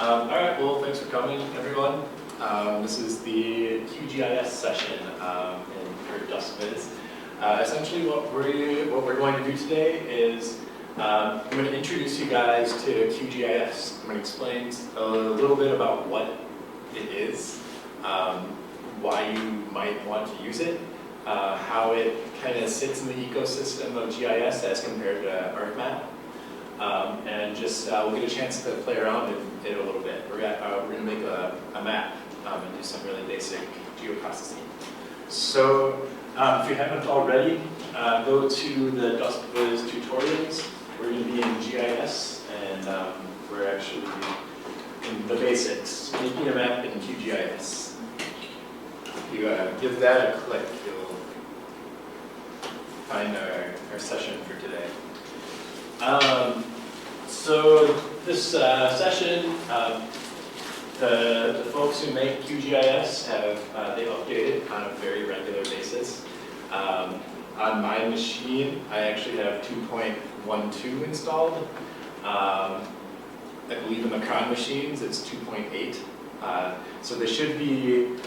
All right, well, thanks for coming, everyone. This is the QGIS session for DUSPviz. Essentially, what we're going to do today is I'm going to introduce you guys to QGIS. I'm going to explain a little bit about what it is, why you might want to use it, how it kind of sits in the ecosystem of GIS as compared to ArcMap. And just we'll get a chance to play around in it a little bit. We're going to make a map and do some really basic geoprocessing. So if you haven't already, go to the DUSPviz tutorials. We're going to be in GIS, and we're actually in the basics, making a map in QGIS. If you give that a click, you'll find our session for today. So this session, the folks who make QGIS they update it on a very regular basis. On my machine, I actually have 2.12 installed. I believe in the Cron machines it's 2.8. So they should be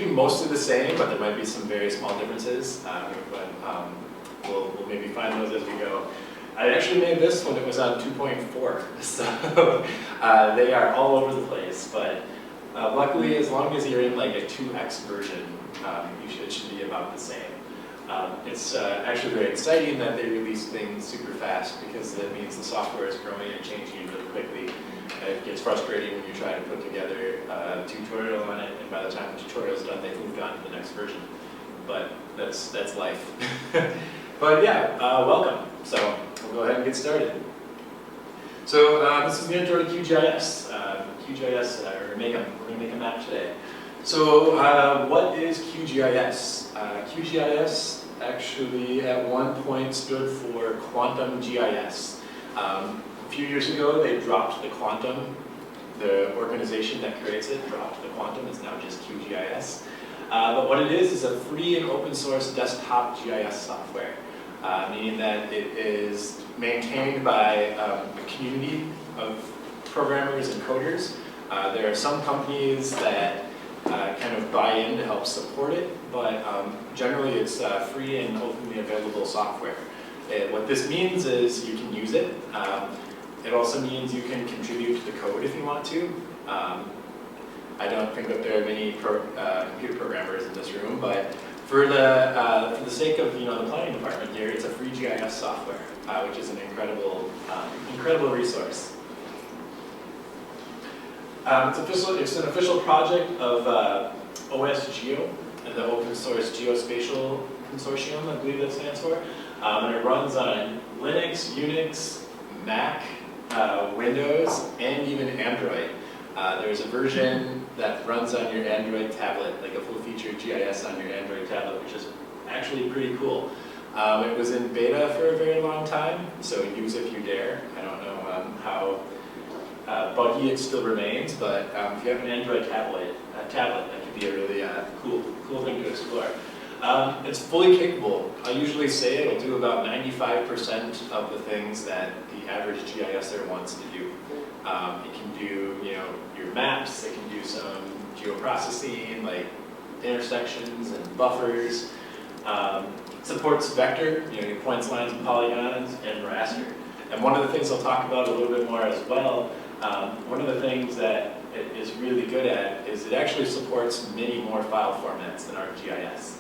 mostly the same, but there might be some very small differences. We'll maybe find those as we go. I actually made this when it was on 2.4, so they are all over the place. But luckily, as long as you're in like a 2x version, it should be about the same. It's actually very exciting that they release things super fast because that means the software is growing and changing really quickly. It gets frustrating when you try to put together a tutorial on it, and by the time the tutorial is done, they've moved on to the next version. But that's life. But yeah, welcome. So we'll go ahead and get started. So this is the intro to QGIS. We're going to make a map today. So what is QGIS? QGIS actually at one point stood for Quantum GIS. A few years ago, they dropped the Quantum. The organization that creates it dropped the Quantum. It's now just QGIS. But what it is a free and open source desktop GIS software, meaning that it is maintained by a community of programmers and coders. There are some companies that kind of buy in to help support it, but generally it's free and openly available software. What this means is you can use it. It also means you can contribute to the code if you want to. I don't think that there are many computer programmers in this room, but for the sake of the planning department here, it's a free GIS software, which is an incredible resource. It's an official project of OSGeo and the Open Source Geospatial Consortium, I believe that stands for, and it runs on Linux, Unix, Mac, Windows, and even Android. There's a version that runs on your Android tablet, like a full-featured GIS on your Android tablet, which is actually pretty cool. It was in beta for a very long time, so use if you dare. I don't know how buggy it still remains, but if you have an Android tablet, that could be a really cool thing to explore. It's fully capable. I usually say it'll do about 95% of the things that the average GISer wants to do. It can do, your maps. It can do some geoprocessing, like intersections and buffers. Supports vector, your points, lines, and polygons, and raster. And one of the things I'll talk about a little bit more as well. One of the things that it is really good at is it actually supports many more file formats than ArcGIS.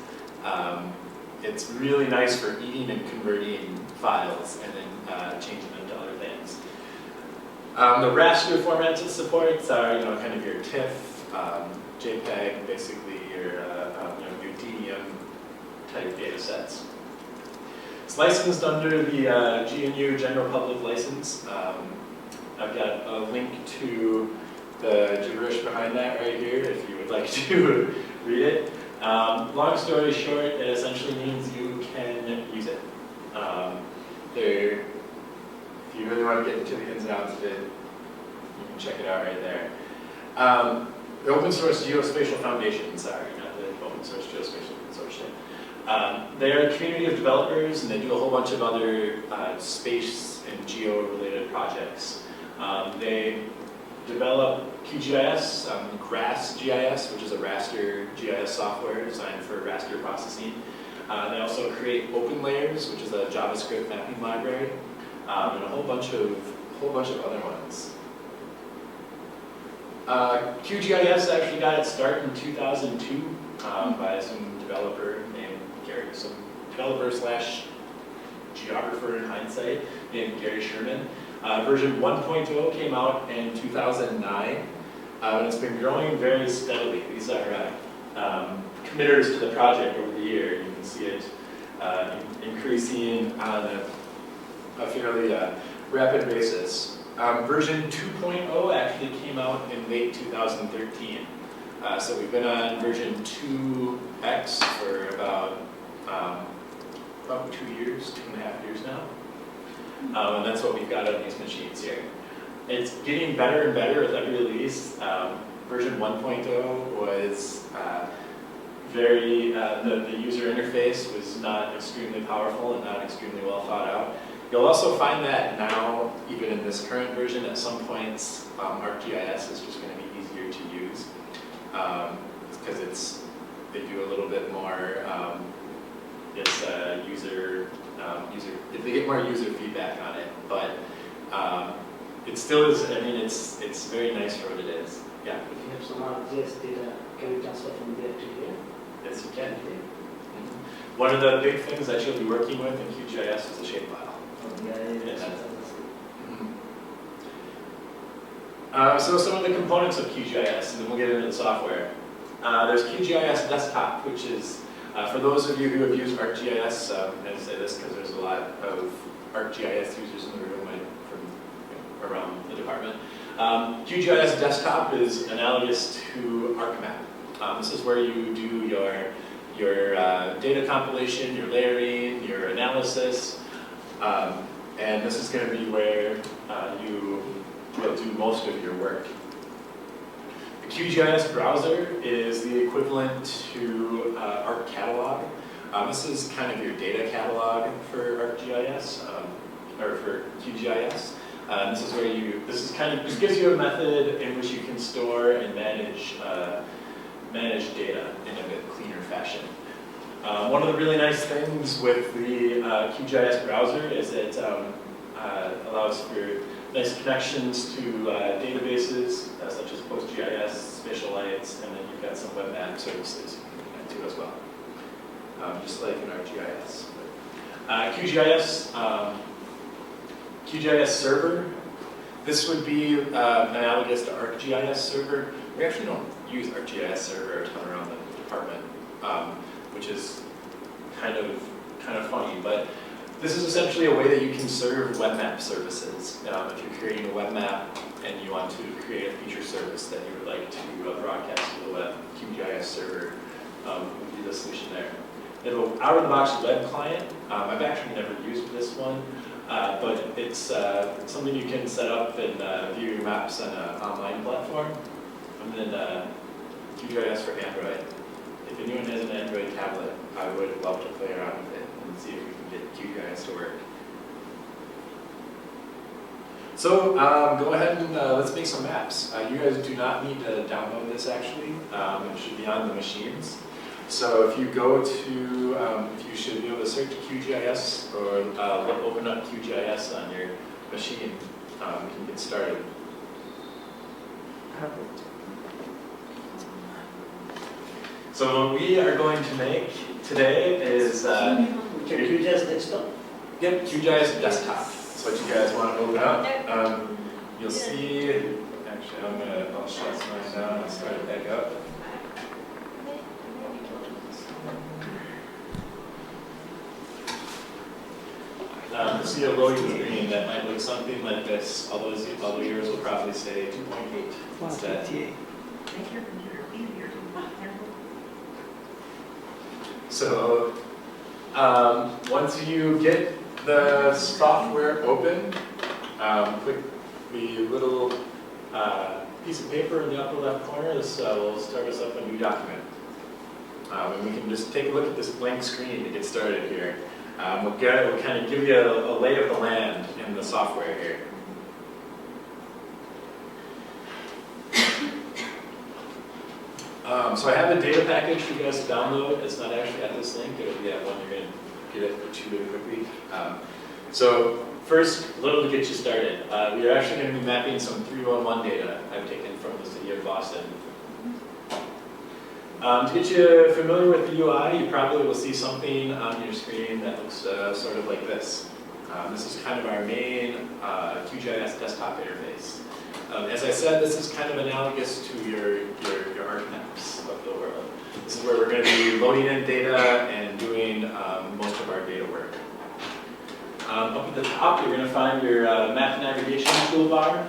It's really nice for eating and converting files and then changing them to other things. The raster formats it supports are, kind of your TIFF, JPEG, basically your DDM type data sets. It's licensed under the GNU General Public License. I've got a link to the gibberish behind that right here if you would like to read it. Long story short, it essentially means you can use it. If you really want to get into the ins and outs of it, you can check it out right there. The Open Source Geospatial Foundation, not the Open Source Geospatial Consortium. They're a community of developers, and they do a whole bunch of other space and geo-related projects. They develop QGIS, GRASS GIS, which is a raster GIS software designed for raster processing. They also create OpenLayers, which is a JavaScript mapping library, and a whole bunch of other ones. QGIS actually got its start in 2002 by some developer named Gary, some developer slash geographer in hindsight named Gary Sherman. Version 1.0 came out in 2009, and it's been growing very steadily. These are committers to the project over the year. You can see it increasing on a fairly rapid basis. Version 2.0 actually came out in late 2013. So we've been on version 2X for about 2 years, 2.5 years now. And that's what we've got on these machines here. It's getting better and better with every release. Version 1.0 was the user interface was not extremely powerful and not extremely well thought out. You'll also find that now, even in this current version, at some points, ArcGIS is just going to be easier to use because they do a little bit more. They get more user feedback on it, but it still is. I mean, it's very nice for what it is. Yeah. If you have some ArcGIS data, can you transfer from there to here? Yes, you can. One of the big things that you'll be working with in QGIS is the shapefile. So some of the components of QGIS, and then we'll get into the software. There's QGIS Desktop, which is, for those of you who have used ArcGIS, I say this because there's a lot of ArcGIS users in the room from around the department. QGIS Desktop is analogous to ArcMap. This is where you do your data compilation, your layering, your analysis, and this is going to be where you'll do most of your work. The QGIS browser is the equivalent to ArcCatalog. This is kind of your data catalog for ArcGIS, or for QGIS. This is where this gives you a method in which you can store and manage data in a bit cleaner fashion. One of the really nice things with the QGIS browser is it allows for nice connections to databases such as PostGIS, Spatialites, and then you've got some web map services you can connect to as well, just like in ArcGIS. QGIS server. This would be analogous to ArcGIS server. We actually don't use ArcGIS server a ton around the department, which is kind of funny, but this is essentially a way that you can serve web map services. If you're creating a web map and you want to create a feature service that you would like to broadcast to the web, QGIS server would be the solution there. It'll out-of-the-box web client. I've actually never used this one, but it's something you can set up and view your maps on an online platform. And then QGIS for Android. If anyone has an Android tablet, I would love to play around with it and see if we can get QGIS to work. So go ahead and let's make some maps. You guys do not need to download this actually. It should be on the machines. So if you go to, you should be able to search QGIS or open up QGIS on your machine. You can get started. So what we are going to make today is QGIS desktop? Yep, QGIS desktop. That's what you guys want to open up. You'll see, actually I'll shut mine down and start it back up. You'll see a loading screen that might look something like this, although yours will probably say 2.8 instead. So once you get the software open, click the little piece of paper in the upper left corner. This will start us up a new document. And we can just take a look at this blank screen to get started here. We'll kind of give you a lay of the land in the software here. So I have a data package for you guys to download. It's not actually at this link. It'll be at one you're going to get it to really quickly. So first, a little to get you started. We are actually going to be mapping some 311 data I've taken from the city of Boston. To get you familiar with the UI, you probably will see something on your screen that looks sort of like this. This is kind of our main QGIS desktop interface. As I said, this is kind of analogous to your ArcMap maps of the world. This is where we're going to be loading in data and doing most of our data work. Up at the top, you're going to find your map navigation toolbar.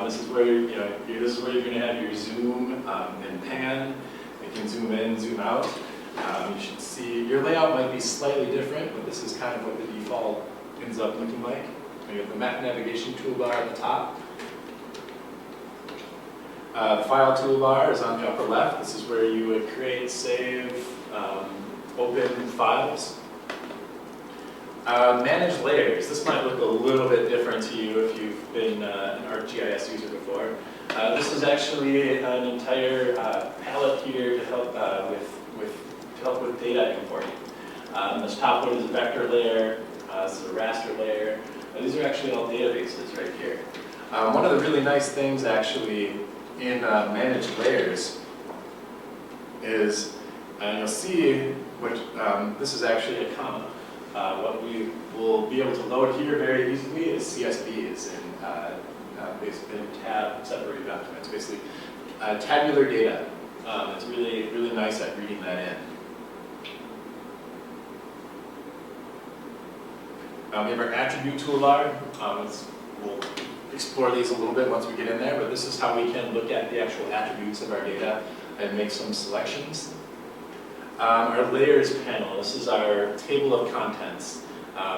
This is where this is where you're going to have your zoom and pan. You can zoom in, zoom out. You should see your layout might be slightly different, but this is kind of what the default ends up looking like. You have the map navigation toolbar at the top. The file toolbar is on the upper left. This is where you would create, save, open files. Manage layers. This might look a little bit different to you if you've been an ArcGIS user before. This is actually an entire palette here to help with data importing. This top one is a vector layer. This is a raster layer. These are actually all databases right here. One of the really nice things actually in managed layers is, and you'll see, which this is actually a comma. What we will be able to load here very easily is CSVs and basically tab separated documents, basically tabular data. It's really, really nice at reading that in. We have our attribute toolbar. We'll explore these a little bit once we get in there, but this is how we can look at the actual attributes of our data and make some selections. Our layers panel, this is our table of contents.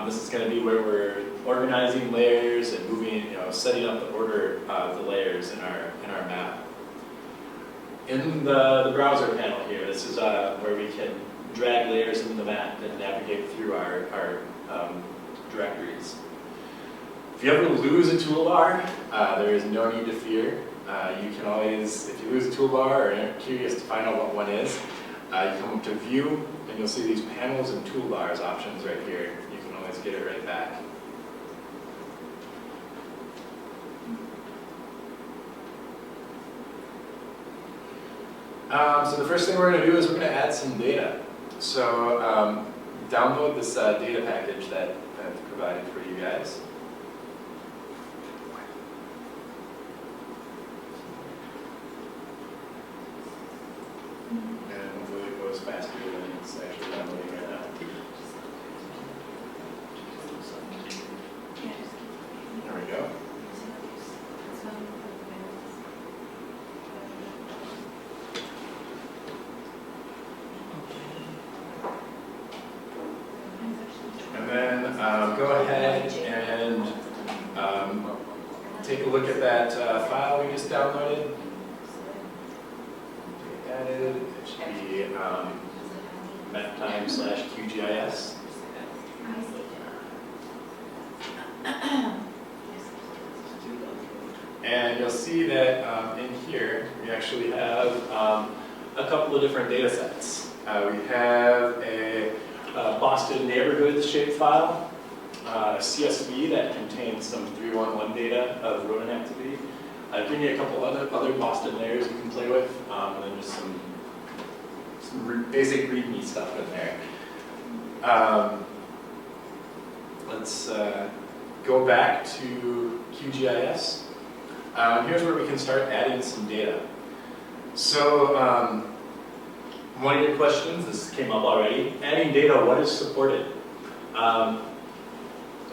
This is going to be where we're organizing layers and moving, setting up the order of the layers in our map. In the browser panel here, this is where we can drag layers into the map and navigate through our directories. If you ever lose a toolbar, there is no need to fear. You can always, if you lose a toolbar or are curious to find out what one is, you come up to View, and you'll see these panels and toolbars options right here. You can always get it right back. So the first thing we're going to do is we're going to add some data. So download this data package that I've provided for you guys. And hopefully it goes faster than it's actually downloading right now. There we go. And then go ahead and take a look at that file we just downloaded. Added, it should be maptime/QGIS. And you'll see that in here we actually have a couple of different data sets. We have a Boston neighborhoods shapefile, a CSV that contains some 311 data of rodent activity. I've given you a couple other Boston layers you can play with, and then just some basic README stuff in there. Let's go back to QGIS. Here's where we can start adding some data. So one of your questions, this came up already, adding data, what is supported?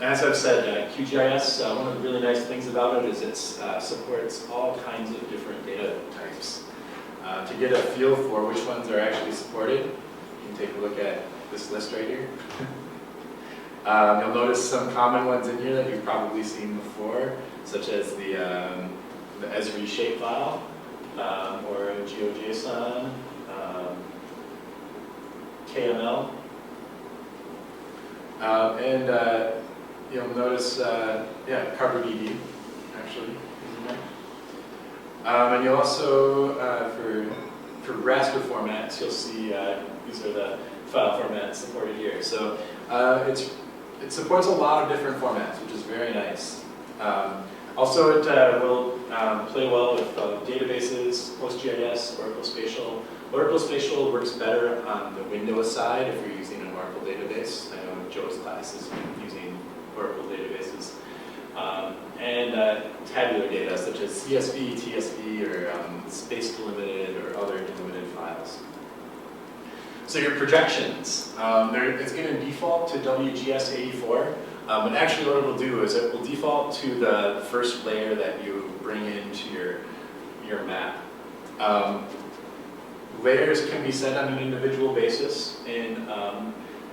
As I've said, QGIS, one of the really nice things about it is it supports all kinds of different data types. To get a feel for which ones are actually supported, you can take a look at this list right here. You'll notice some common ones in here that you've probably seen before, such as the Esri shapefile, or GeoJSON, KML, and you'll notice, CarberDB actually is in there. And you'll also, for for raster formats, you'll see these are the file formats supported here. So it supports a lot of different formats, which is very nice. Also, it will play well with databases, PostGIS, Oracle Spatial. Oracle Spatial works better on the Windows side if you're using an Oracle database. I know Joe's class is using Oracle databases. And tabular data such as CSV, TSV, or space delimited or other delimited files. So your projections, it's going to default to WGS 84. And actually what it will do is it will default to the first layer that you bring into your map. Layers can be set on an individual basis, and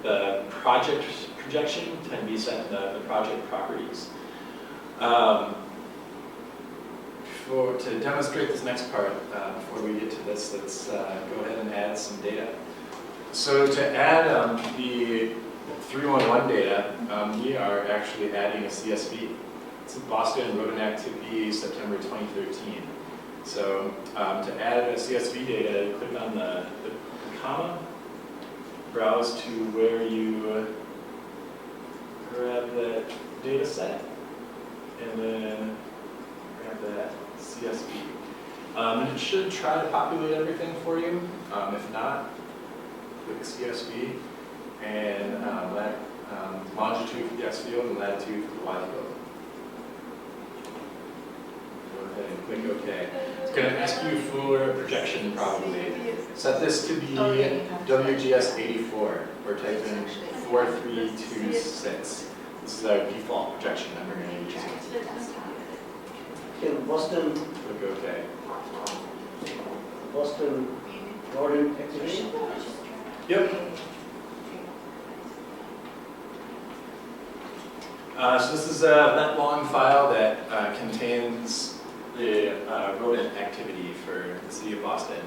the project projection can be set in the project properties. To demonstrate this next part, before we get to this, let's go ahead and add some data. So to add the 311 data, we are actually adding a CSV. It's a Boston Rodent Activity, September 2013. So to add a CSV data, you click on the comma, browse to where you grab that data set, and then grab that CSV. And it should try to populate everything for you. If not, click CSV and longitude for the X field and latitude for the Y field. Go ahead and click OK. It's going to ask you for a projection probably. Set this to be WGS 84 or type in 4326. This is our default projection that we're going to use. Okay, Boston. Click OK. Boston Rodent Activity. Yep. So this is that long file that contains the rodent activity for the city of Boston.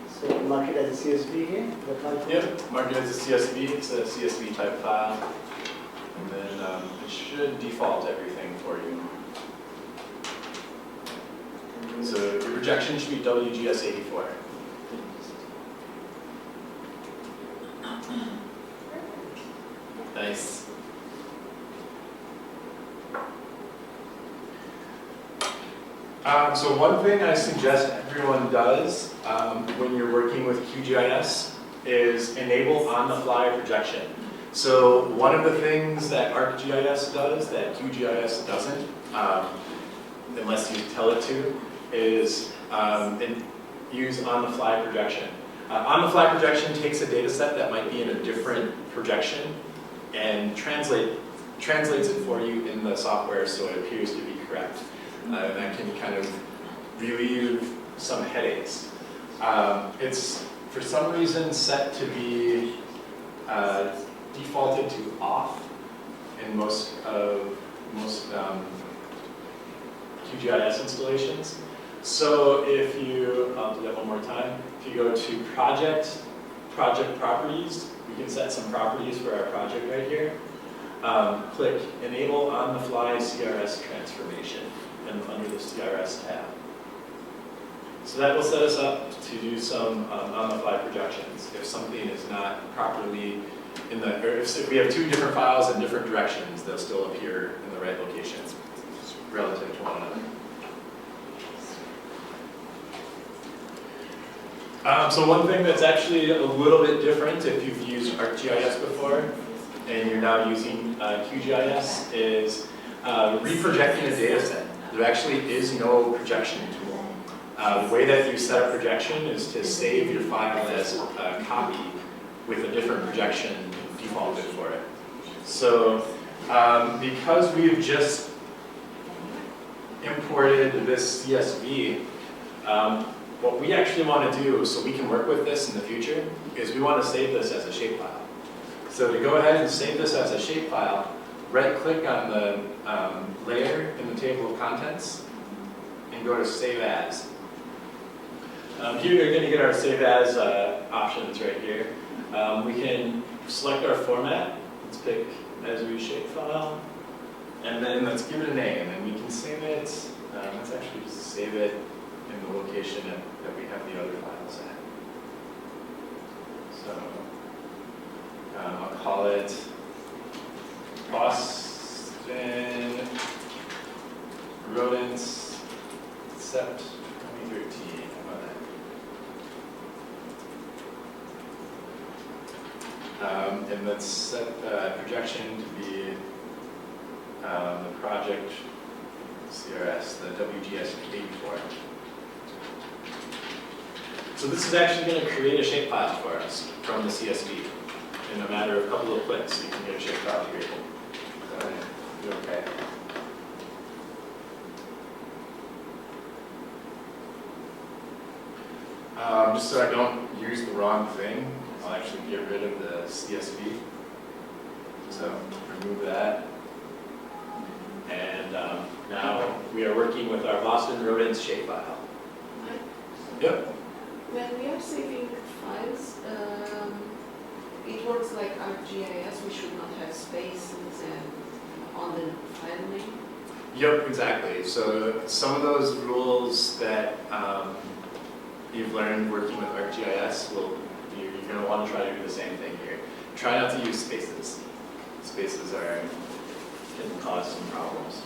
So mark it as a CSV here, the file. Yep, mark it as a CSV. It's a CSV type file. And then it should default everything for you. So your projection should be WGS 84. Nice. So one thing I suggest everyone does when you're working with QGIS is enable on-the-fly projection. So one of the things that ArcGIS does that QGIS doesn't, unless you tell it to, is use on-the-fly projection. On-the-fly projection takes a data set that might be in a different projection and translates it for you in the software so it appears to be correct. And that can kind of relieve some headaches. It's, for some reason, set to be defaulted to off in most QGIS installations. So if you, I'll do that one more time. If you go to project properties, we can set some properties for our project right here. Click enable on-the-fly CRS transformation and under the CRS tab. So that will set us up to do some on-the-fly projections. If something is not properly in the, or if we have two different files in different directions, they'll still appear in the right locations relative to one another. So one thing that's actually a little bit different if you've used ArcGIS before and you're now using QGIS is reprojecting a data set. There actually is no projection tool. The way that you set up projection is to save your file as a copy with a different projection defaulted for it. So because we've just imported this CSV, what we actually want to do so we can work with this in the future is we want to save this as a shapefile. So to go ahead and save this as a shapefile, right-click on the layer in the table of contents and go to Save As. Here you're going to get our Save As options right here. We can select our format. Let's pick as we shapefile, and then let's give it a name, and we can save it. Let's actually just save it in the location that we have the other files at. So I'll call it Boston Rodents Sept 2013. How about that? And let's set the projection to be the project CRS, the WGS 84. So this is actually going to create a shapefile for us from the CSV. In a matter of a couple of clicks, you can get a shapefile here. Okay. Just so I don't use the wrong thing, I'll actually get rid of the CSV. So remove that. And now we are working with our Boston Rodents shapefile. Yep. When we are saving files, it works like QGIS. We should not have spaces and on the file name. Yep, exactly. So some of those rules that you've learned working with ArcGIS, you're going to want to try to do the same thing here. Try not to use spaces. Spaces can cause some problems.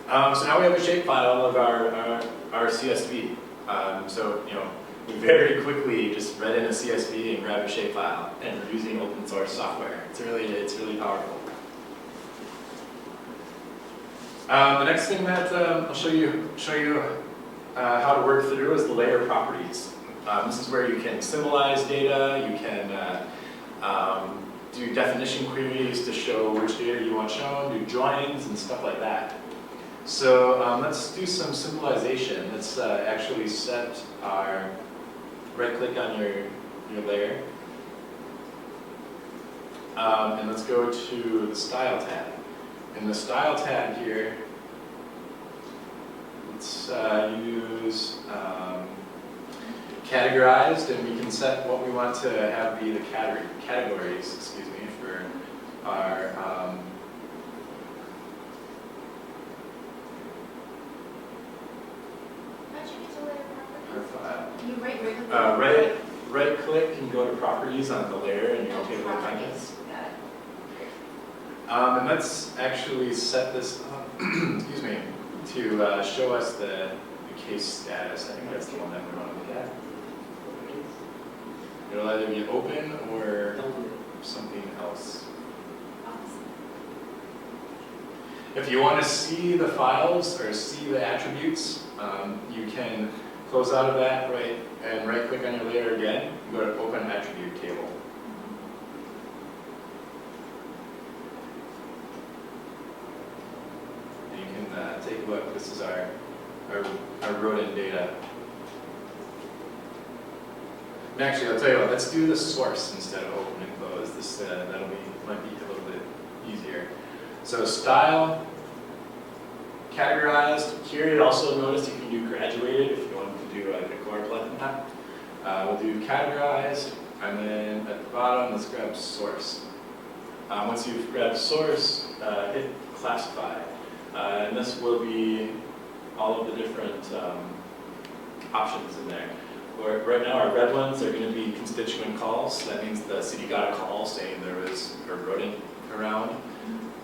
So now we have a shapefile of our CSV. So we very quickly just read in a CSV and grabbed a shapefile, and we're using open source software. It's really powerful. The next thing that I'll show you how to work through is the layer properties. This is where you can symbolize data. You can do definition queries to show which data you want shown, do joins and stuff like that. So let's do some symbolization. Let's actually set our right-click on your layer, and let's go to the Style tab. In the Style tab here, let's use Categorized, and we can set what we want to have be the categories, excuse me, for our file. You Right click and go to properties on the layer and your table of contents. And let's actually set this up, excuse me, to show us the case status. I think that's the one that we want to look at. It'll either be open or something else. If you want to see the files or see the attributes, you can close out of that and right click on your layer again, and go to Open Attribute Table. And you can take a look. This is our rodent data. And actually, I'll tell you what, let's do the source instead of open and close. This might be a little bit easier. So style, categorized. Here you also notice you can do graduated if you want to do like a core plugin map. We'll do categorized, and then at the bottom, let's grab source. Once you've grabbed source, hit classify. And this will be all of the different options in there. Right now, our red ones are going to be constituent calls. That means the city got a call saying there was a rodent around.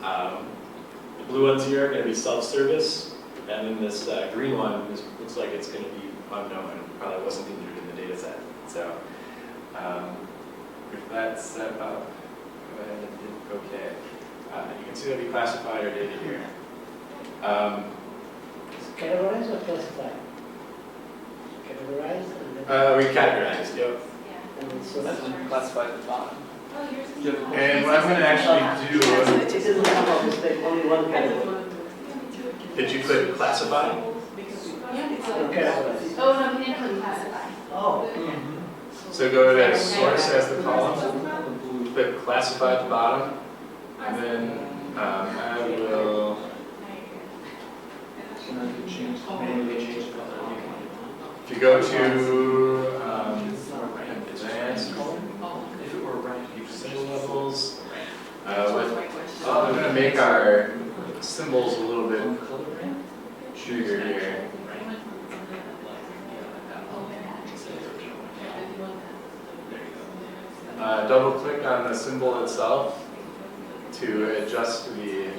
The blue ones here are going to be self-service, and then this green one looks like it's going to be unknown. Probably wasn't included in the data set. So if that's set up, go ahead and hit OK. You can see that we classified our data here. Categorize or classify? Categorize and then We categorized, yep. and then so That's when you classify at the bottom. And what I'm going to actually do, it doesn't come up with like only one category. did you click classify? Categorize. Oh, no, we didn't click classify. Oh. So go to source as the column, click classify at the bottom, and then I will Manually change the color. if you go to advanced, If it were right, you symbol levels, That's with, my question. I'm going to make our symbol's a little bit trigger here. Double click on the symbol itself to adjust the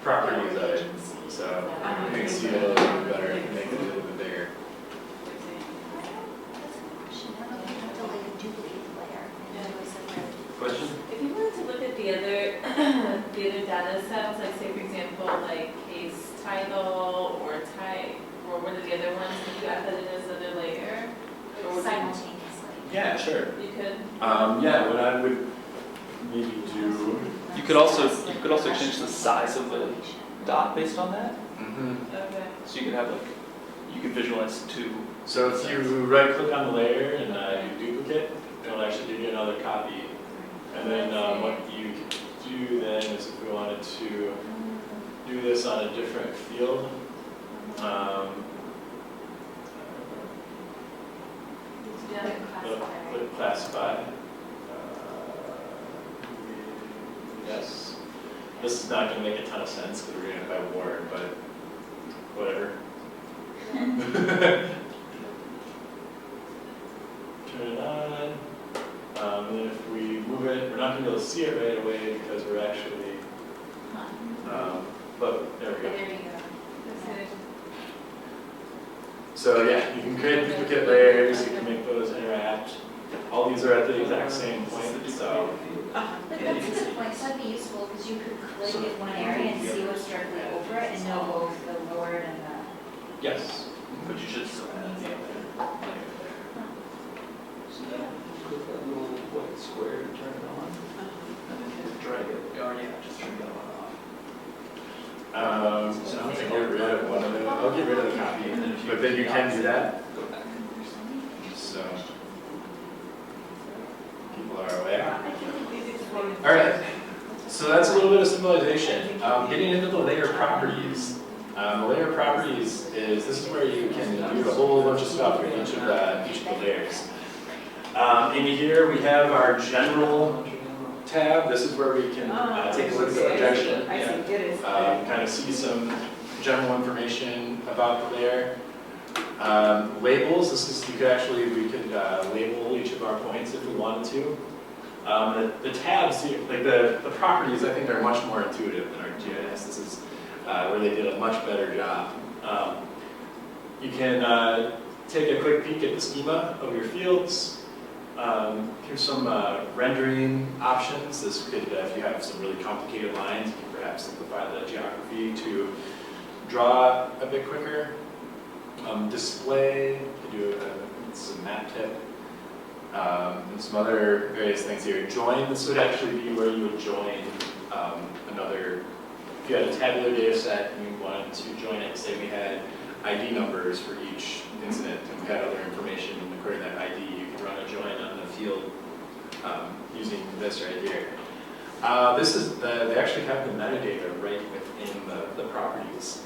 properties of it. So you can see it a little bit better and make it a little bit bigger. Question? If you wanted to look at the other, the other data sets, like say for example, like case title or type, or one of the other ones, could you add that in as another layer? Or would you- Simultaneously. Yeah, sure. You could, Yeah, what I would maybe do. You could also change the size of the dot based on that. okay. So you could have like, you could visualize two. So if you right click on the layer and you duplicate, it'll actually give you another copy. And then what you could do then is if we wanted to do this on a different field, click classify. Yes. This is not going to make a ton of sense because we're doing it by ward, but whatever. Turn it on. And then if we move it, we're not going to be able to see it right away because we're actually, but there we go. There you go. Okay. So yeah, you can create duplicate layers, you can make those interact. All these are at the exact same point, so. But that's a good point, so that'd be useful, because you could click in one area and see what's directly over it, and know both the ward and the. Yes. But you should still have the other layer there. So then click that little white square to turn it on. And then drag it, or yeah, just turn that one off. So I'm gonna get rid of one of them. I'll get rid of the copy, but then you can do that. Go back. So people are aware. I think it'd be before. All right. So that's a little bit of symbolization. Getting into the layer properties. The layer properties is this is where you can do a whole bunch of stuff with each of the layers. In here we have our general tab. This is where we can take a look at the projection. I see, it is. Kind of see some general information about the layer. Labels, we could label each of our points if we wanted to. The tabs, like the properties, I think are much more intuitive than ArcGIS. This is where they did a much better job. You can take a quick peek at the schema of your fields. Here's some rendering options. This could, if you have some really complicated lines, you can perhaps simplify the geography to draw a bit quicker. Display, you can do some map tip, and some other various things here. Join, this would actually be where you would join another, if you had a tabular data set and you wanted to join it, say we had ID numbers for each incident and we had other information according to that ID, you could run a join on the field using this right here. This is, they actually have the metadata right within the properties,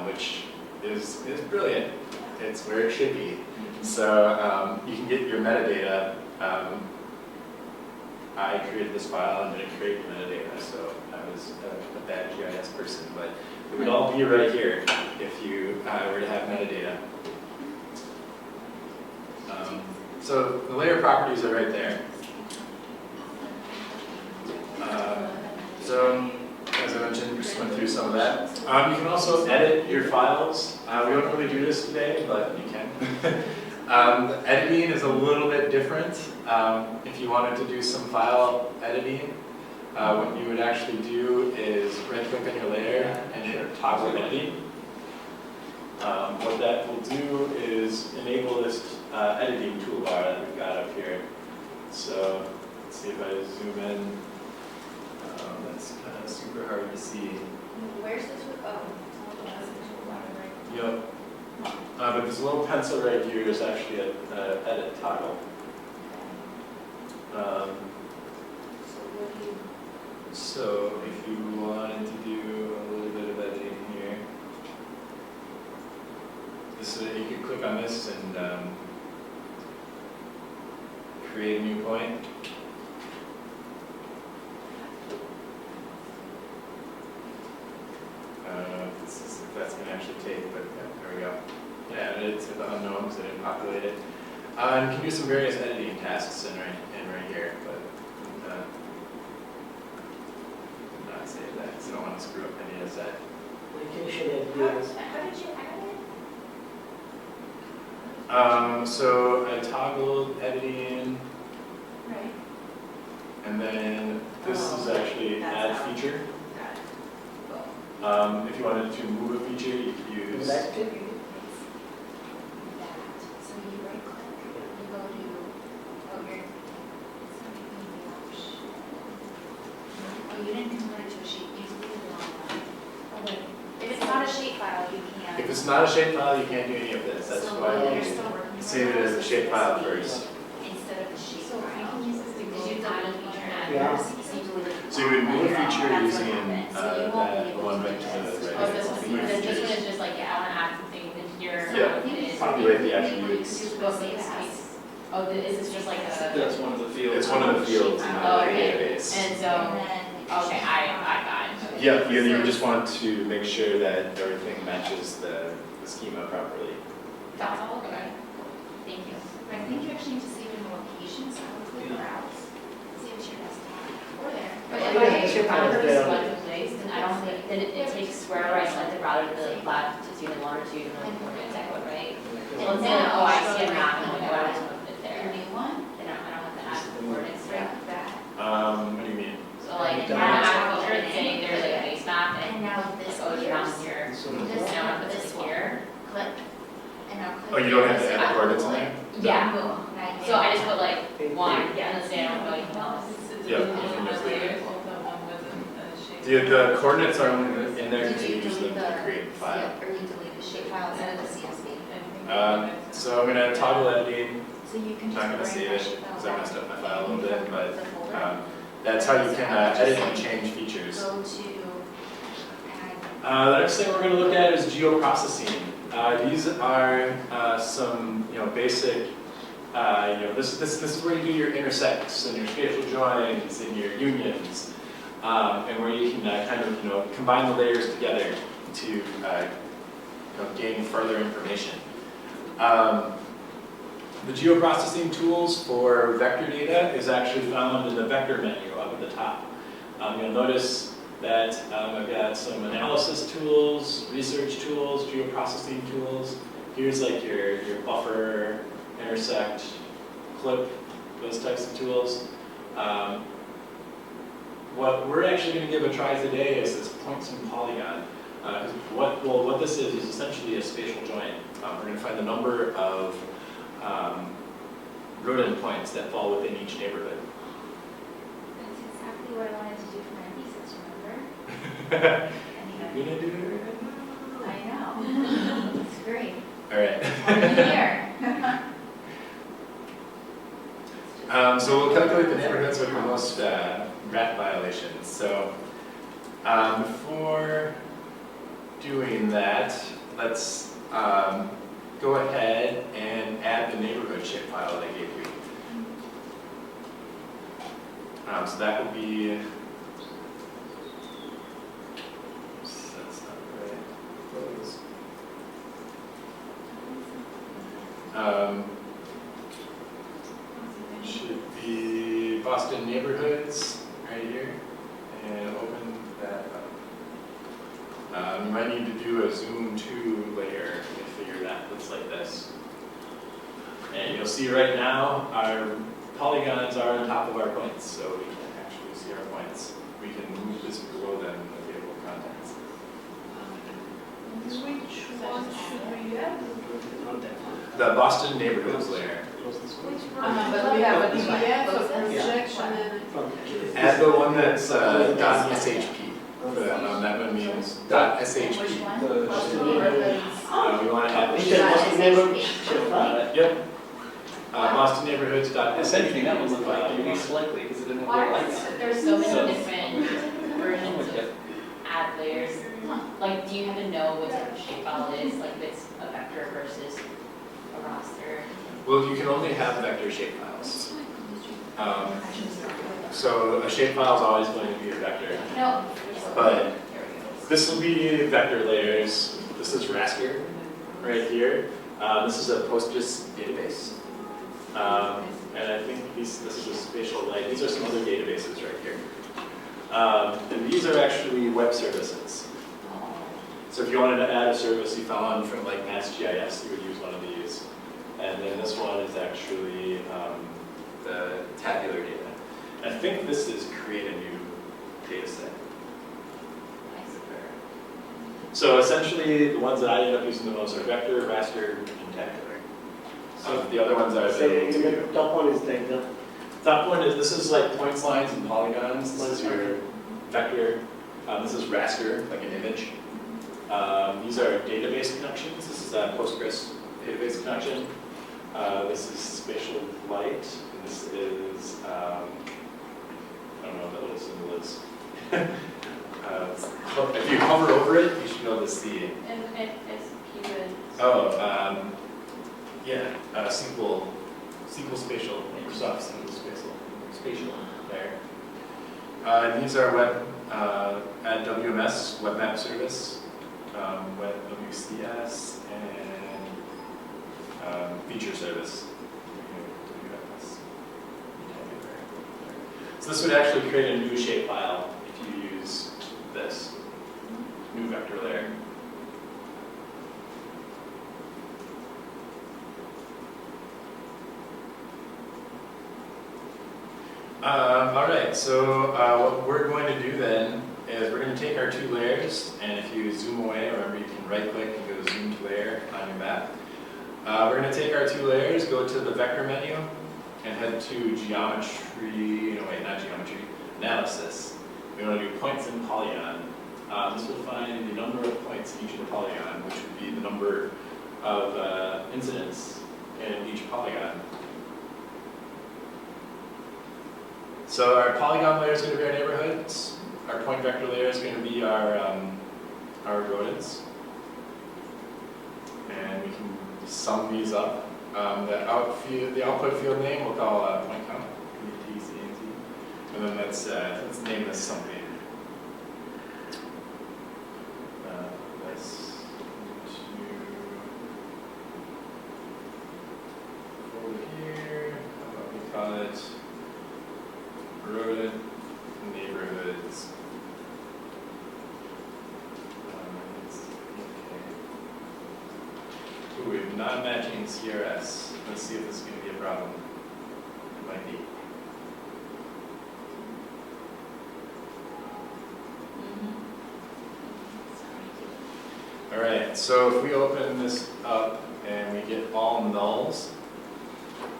which is brilliant. It's where it should be. So you can get your metadata. I created this file and didn't create the metadata, so I was a bad GIS person, but it would all be right here if you were to have metadata. So the layer properties are right there. So as I mentioned, just went through some of that. You can also edit your files. We don't really do this today, but you can. Editing is a little bit different. If you wanted to do some file editing, what you would actually do is right-click on your layer and hit toggle editing. What that will do is enable this editing toolbar that we've got up here. So let's see if I zoom in. That's kind of super hard to see. Where's this? Yep. But this little pencil right here is actually an edit toggle. So if you wanted to do a little bit of editing here, this is, you could click on this and create a new point. populate it. And you can do some various editing tasks in right here, but not save that because I don't want to screw up any of that. Like can you show the How videos? did you add it? So I toggled editing, Right. and then this is actually add feature. If you wanted to move a feature, you could use. That too? That, so you right click, you go to, oh, here. It's not even the option. Oh, you didn't convert it to a shape, you deleted the wrong one. Oh, wait, if it's not a shape file, you can't. If it's not a shapefile, you can't do any of this. That's So why you're we still working on save it as a shapefile first. Instead of the shape So I file. can use this to Because go you on deleted a feature one. Yeah. So you deleted So you would move a one. feature That's what using happened. So you won't be that able one to right do to this. the right. Oh, this one is just like, yeah, I wanna add something in here. Yeah. It is- Populate the You attributes. just Go go save save as. as. Oh, is this just like a, That's one of the fields. It's one of the fields in the Oh, okay. database. and so, And then. okay, I got it. Yeah, you just want to make sure that everything matches the schema properly. That's all, okay. Thank you. I think you actually need to save in the location, so I'll click browse. Save to your desktop. Or there. But Oh, if yeah, I the shape file is boundary there. select a place, then I don't think, then it takes wherever I selected rather than the latitude and longitude and the coordinates I put, right? Well, it's like, oh, I see a map and like, oh, I just put it Your there. new one? Then I don't have to add the coordinates, right? Right, that. What do you mean? So like, And if I now add a it's filter all saying there's like a base map And and now it this goes down appears. here, So This and I want to put this this one. here. Click. And now click. Oh, you don't have to this add the one. coordinates in there? Yeah, Boom. Now you so I just put like one, Yeah. and then say I don't know anything else. Yeah, you can just leave it. The coordinates are only in there Did because you you use them delete to create the file. Or you delete the shape file instead of the CSV? So I'm gonna toggle editing. So you can I'm just. not gonna bring save that it shape file because I back messed up my file a little bit, from but the folder. that's how you can edit and change features. Go to add. The next thing we're going to look at is geoprocessing. These are some, basic, this is where you do your intersects and your spatial joins and your unions, and where you can kind of, combine the layers together to gain further information. The geoprocessing tools for vector data is actually found in the vector menu up at the top. You'll notice that I've got some analysis tools, research tools, geoprocessing tools. Here's like your buffer, intersect, clip, those types of tools. What we're actually going to give a try today is this points and polygon. What this is essentially a spatial join. We're going to find the number of rodent points that fall within each neighborhood. That's exactly what I wanted to do for my thesis, remember? You're gonna do it right I know. It's great. now. All right. Here. So we'll calculate the neighborhoods with the most rat violations. So before doing that, let's go ahead and add the neighborhood shapefile that I gave you. So that would be, that's not right. Close. Should be Boston neighborhoods right here, and open that up. You might need to do a zoom to layer to figure that looks like this. And you'll see right now our polygons are on top of our points, so we can actually see our points. We can move this below them in the table of contents. Which one should we add? Not that one. The Boston neighborhoods layer. Close this one. But we have a This one. PDF, a Close this? projection, and From- Add the one that's .shp. That one means .shp. Which one? The- Boston neighborhoods. We want to add You the said Boston neighborhood shapefile? Yep. Boston neighborhoods.shp. Essentially, that one looked like the least likely because it didn't have Why a light was on it. there's so So- many different versions of add layers. Like, do you have to know what type of shapefile it is? Like, if it's a vector versus a raster? Well, you can only have vector shapefiles. So a shapefile is always going to be a vector. No. But There we go. this will be vector layers. This is raster right here. This is a PostGIS database. And I think this is a spatial light. These are some other databases right here. And these are actually web services. So if you wanted to add a service you found from like MassGIS, you would use one of these. And then this one is actually the tabular data. And I think this is create a new data set. So essentially, the ones that I end up using the most are vector, raster, and tabular. So the other ones are Say, available to the you. top one is like the, Top one is, this is like points, lines, and polygons. This is your vector. This is raster, like an image. These are database connections. This is a Postgres database connection. This is spatial light. And this is, I don't know what that little symbol is. If you hover over it, you should be able to see. And SQL. Oh, yeah, SQL Spatial, Microsoft SQL Spatial there. And these are web, at WMS, Web Map Service, Web WCS, and Feature Service. WMS. So this would actually create a new shapefile if you use this new vector layer. All right, so what we're going to do then is we're going to take our two layers, and if you zoom away, remember you can right click and go zoom to layer on your map. We're going to take our two layers, go to the vector menu, and head to geometry, no wait, not geometry, analysis. We want to do points and polygon. This will find the number of points in each of the polygon, which would be the number of incidents in each polygon. So our polygon layer is going to be our neighborhoods. Our point vector layer is going to be our rodents. And we can sum these up. The output field name we'll call point count, P, T, C, and T. And then let's name this something. Let's over here. How about we call it rodent neighborhoods. Ooh, we have non-matching CRS. Let's see if this is going to be a problem. It might be. All right, so if we open this up and we get all nulls,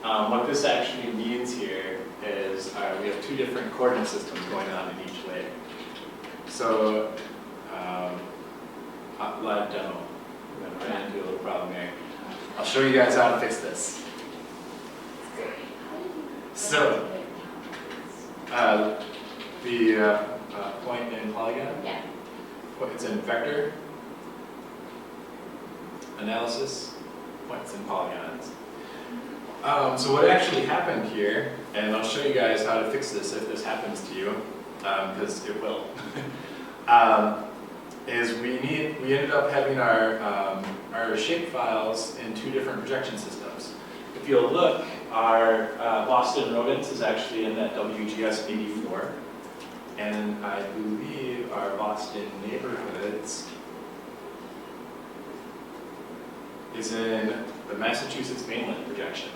what this actually means here is we have two different coordinate systems going on in each layer. So, live demo. I'm going to run into a little problem here. I'll show you guys how to fix this. So, the point in polygon, Yeah. it's in vector, analysis, points and polygons. So what actually happened here, and I'll show you guys how to fix this if this happens to you, because it will, is we ended up having our shape files in two different projection systems. If you'll look, our Boston rodents is actually in that WGS 84, and I believe our Boston neighborhoods is in the Massachusetts mainland projection.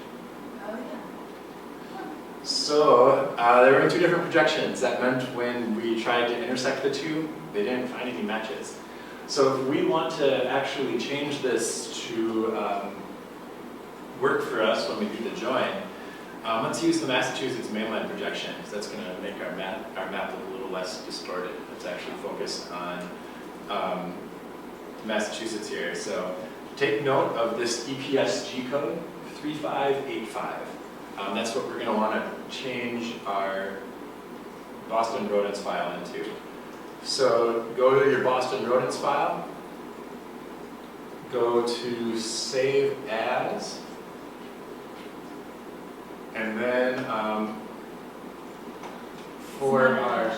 Oh, yeah. So they were in two different projections. That meant when we tried to intersect the two, they didn't find any matches. So if we want to actually change this to work for us when we do the join, let's use the Massachusetts mainland projection, because that's going to make our map look a little less distorted. Let's actually focus on Massachusetts here. So take note of this EPSG code, 3585. That's what we're going to want to change our Boston rodents file into. So go to your Boston rodents file, go to save as, and then for our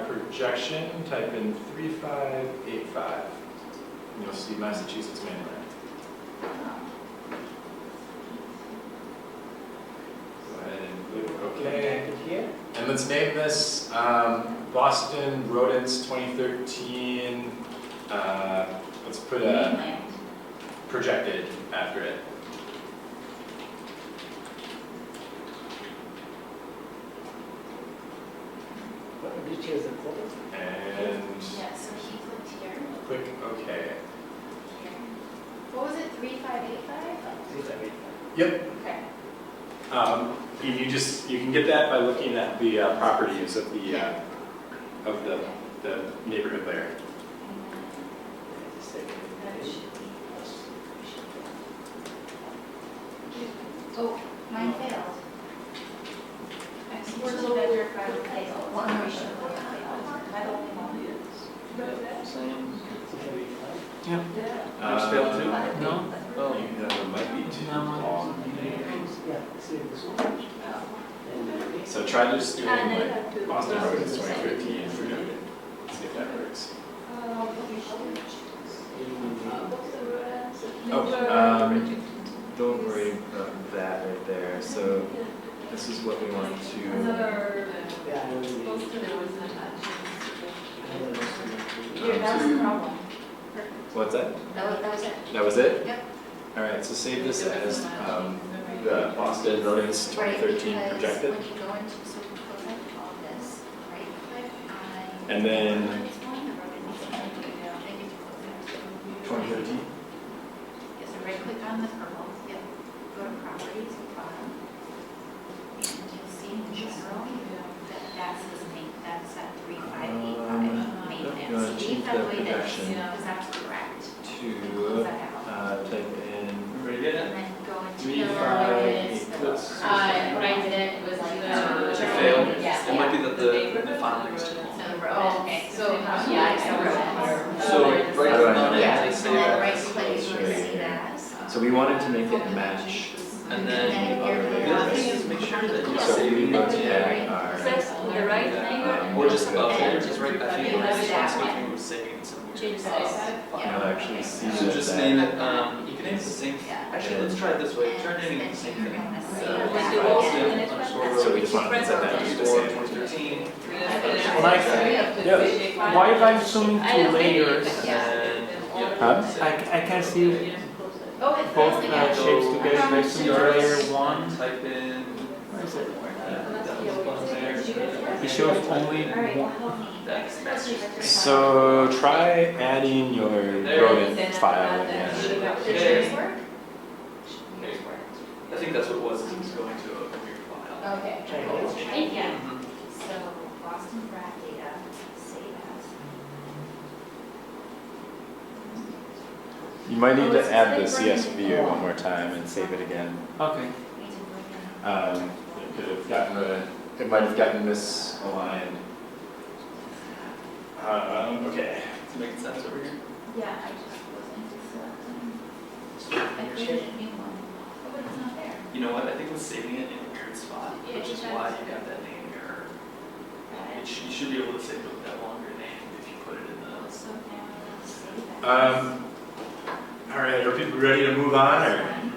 projection, type in 3585. And you'll see Massachusetts mainland. Go ahead and click OK. Here? And let's name this Boston Rodents 2013. Let's put a Mainland. projected after it. What did you choose the photo? And Yeah, so he clicked here, click OK. here. What was it, 3585? Yep. Okay. You can get that by looking at the properties of the neighborhood layer. That should be. Oh, mine failed. Excellent vendor file failed. Well, no, it should have failed. Am I the only one? Same. Yours failed too? No. Oh. It might be too long. Yeah, save this one. And So try just doing like Boston Rodents 2013 projected. See if that works. Don't worry about that right there. So this is what we want to. yeah, I will Here, that was the problem. What's that? That was it. That was it? Yep. All right, so save this as the Boston Rodents 2013 Right, because projected. when you go into, so we go back to all this, right click on. And then Rodents one, the rodents one, then you close that. 2013? Yes, so right click on the purple, yep, go to properties, bottom. And you'll see in general, that's his main, that's at 3585 you maintenance. wanna change Leave that the way that, projection because that's correct. to Close that out. type in. Ready to get And it? then go into. 3, the 5, rodents, the- equals. When I did it, it was It like, failed. yeah. It might be that the file is too long. Oh, okay, so, yeah, I saw rodents. So right click on it, Yeah, and and save then right as. click is where you see that. So we wanted to make it match. And And then then here other we the other go. thing is make sure that you So save we it look to at our. the right thing or just above there, just right, I think Yeah, we're just that asking one. if we were saving it somewhere. Change the iPad. You'll actually see So that. just name it, you can name it the same, Yeah. actually, let's try it this way, try naming it the same thing. Let's do all Boston the underscore So we just wanted to set that to the same. 2013. Why if I'm zooming to layers, And, yep. Huh? I can see Oh, it both failed again. shapes together. If I zoom to layer 1, Type in. where is it? That was button there. It shows only Alright, one. well, help me. That's So try adding your rodent file again. Did yours work? Yours worked. I think that's what it was, it was going to a weird file. Okay. Thank you. Mhm. So Boston Rat data, save as. You might need to add the CSV one more time and save it again. Okay. Need to look It could have gotten it might have gotten misaligned. Okay. Is it making sense over here? Yeah, I just wasn't selecting. I created a new one. Oh, but it's not there. You know what, I think it was saving it in a weird spot, Yeah, which is it why does. you got that name error. Got it. You should be able to save it with that longer name if you put it in the. So now let's save that. All right, are people ready to move on or And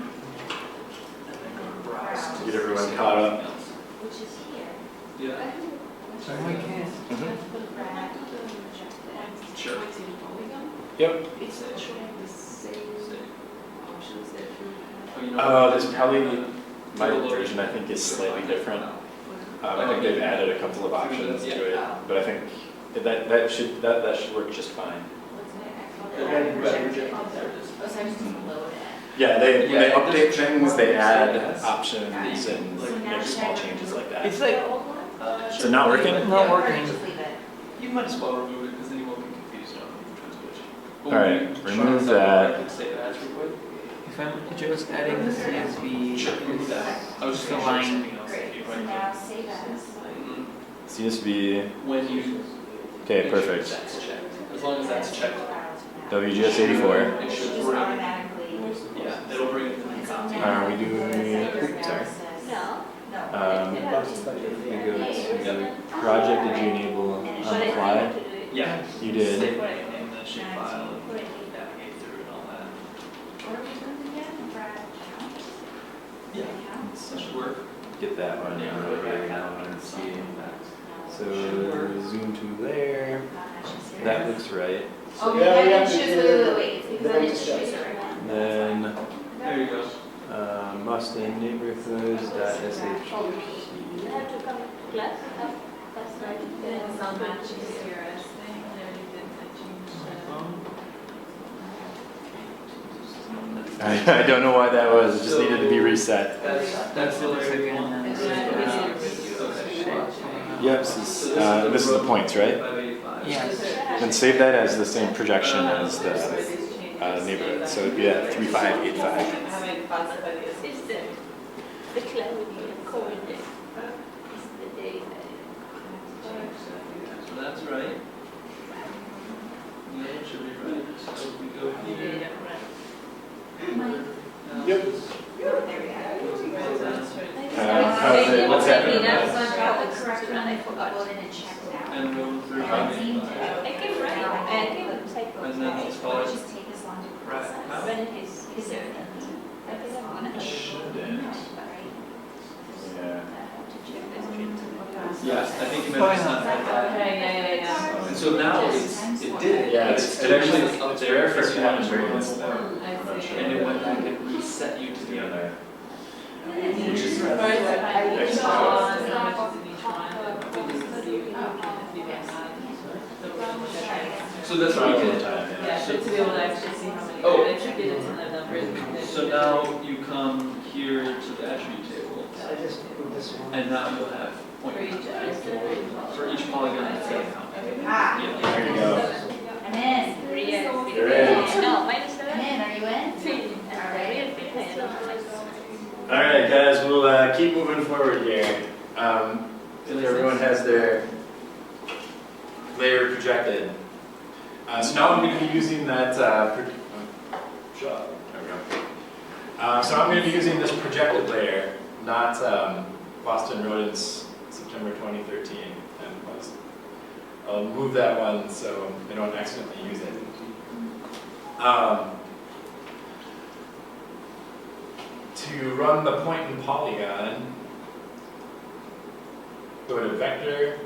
then go to browse. to get everyone save caught up? everything else. Which is here. Yeah, So I can't. Rat. sure. Yep. It's showing the same Save. options that you Oh, you know what? There's probably, my version I think is slightly different. I think they've added a couple of options to it, but I think that should work just fine. There it is. Oh, so I just didn't load it. Yeah, when they Yeah, update there's- things, they add Yes. options and So make now small should I changes like It's that. like, So not working? Not Yeah. working. Just leave it. You might as well remove it, because then you won't be confused on which one's which. But All when right, you try remove something, that. I can save as real quick. if I'm just adding the CSV, Sure, remove that. I was just gonna show Line. something else. if you Great, so right now save as. Mhm. CSV, When you. okay, make sure perfect. That's checked, as long as that's checked, WGS 84. it It should just bring, automatically. yeah, it'll bring it to the top. Are we doing, oops, sorry. No. We go to project, did you enable on the fly? Yeah. You did. Save it in the shape file and navigate through and all that. get that one over now and see. So zoom to there. That looks right. Oh, Yeah, I we have didn't to choose, do- wait, it's because then I didn't just choose check. it right. Then There you go. Mustang neighborhoods.sh. I have to come class, that's right. Then it's not matching the CRS thing, and already did that change. I don't know why that was. It just needed to be reset. That's the Looks layer again, one. and Okay. Yep, this is the points, right? 585. Yeah. Then save that as the same projection as the neighborhood. So it'd be at 3585. Having fun with ideas. It's the clarity and coordinate. It's the day So that's right. The other should be right. So we go here. Yep. What's happening? I got the correct one, I forgot one and checked it out. And go through I came 585. right, and I came typo. And then it's called Just take as long to Right. process. When it is there, I think I'm gonna. Shouldn't. Yeah. Yes, I think you meant it's not like that. Okay, yeah. And so now it did. Yeah, But it actually, was up it's there rare for because you had quantum variance though. I I'm not see. sure. And it went back and reset you to the other. Which is right. Excellent. Each one, how much is in each one, we just see if we can So that's what we did. Yeah, so to be able to actually see how many Oh. credits you get into the numbers. and then- So now you come here to the attribute table, I just put this one. and now you'll have point For each, for each polygon that's in count. Ah. Yeah. There you go. I'm in. You're in. No, minus I'm in, are you in? Alright. All right, guys, we'll keep moving forward here. If everyone has their layer projected. So now I'm going to be using that. There we go. So I'm going to be using this projected layer, not Boston Rodents September 2013. And I'll move that one so I don't accidentally use it. To run the point and polygon, go to Vector,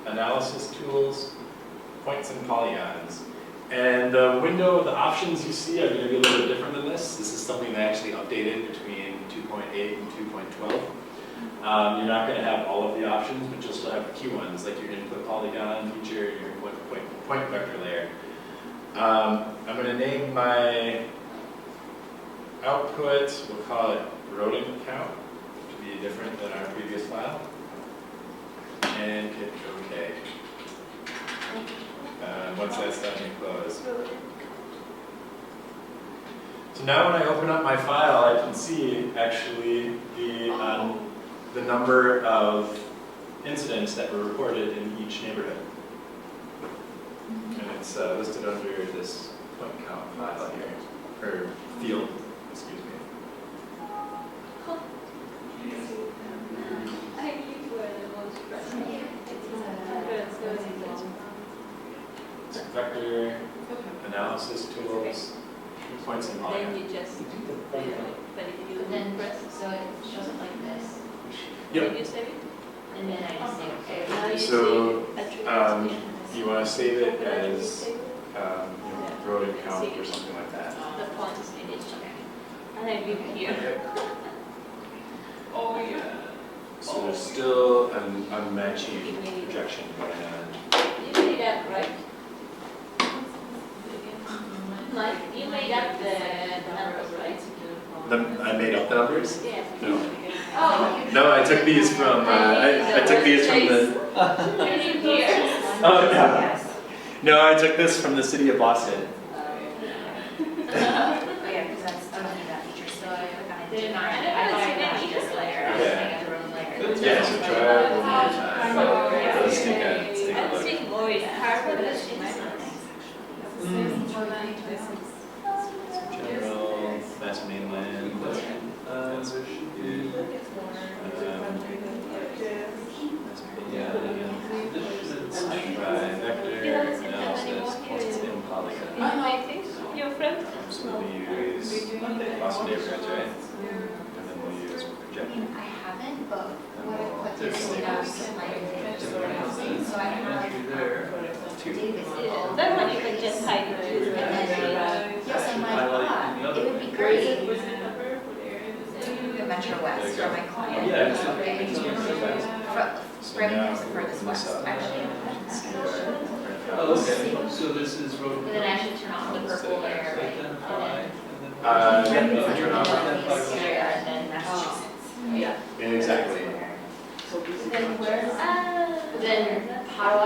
Analysis Tools, Points and Polygons. And the window, the options you see are going to be a little bit different than this. This is something they actually updated between 2.8 and 2.12. You're not going to have all of the options, but you'll still have the key ones, like your input polygon feature, your point vector layer. I'm going to name my output, we'll call it rodent count, to be different than our previous file. And hit OK. Once that's done, you close. So now when I open up my file, I can see actually the number of incidents that were reported in each neighborhood. And it's listed under this point count file here, or field, excuse me. It's vector, analysis tools, points and Then polygons. you just, But but if you Then press, so it shows it like this, Yep. then you save it. and then I just say, okay. Now you So, see attributes. You want to save it as Save rodent count or something like that. the points in each. And I give here. Oh, yeah. So there's still an unmatching projection going on. You made up, right? Like, you made up the numbers, right? I made up the numbers? Yeah. No. Oh, No, I took these from, I took these from the, you did here. oh, no. No, I took this from the city of Boston. Oh, yeah, because that's, I'm looking at that feature, so I click on it, Then deny I it, don't I know, thought I it's matched maybe this layer, I was Yeah. looking at the wrong layer. Yeah, so try it one more time. Let's take a I look. think more is hard, but it's General, Mass Mainland, that's good. Yeah, let's try vector, analysis, points and polygons. I think your friend. So we'll use Boston neighborhoods, right? And then we'll use I projection. mean, I haven't but what I put this in was like, so I have There. Davis. That one you can just hide it. And then, yes, I'm like, Highlight in the other it would be one. great, What's the number? What area is it? the Metro West for my client. Yeah, it's Okay. Spreading from the furthest So west, now- actually. Oh, okay, so this is road. But then I should turn off the purple layer, right? Identify, and then. Yeah, It's you like turn the off. northeast area and then Massachusetts. Yeah. Exactly. So basically. Then where's, then how do I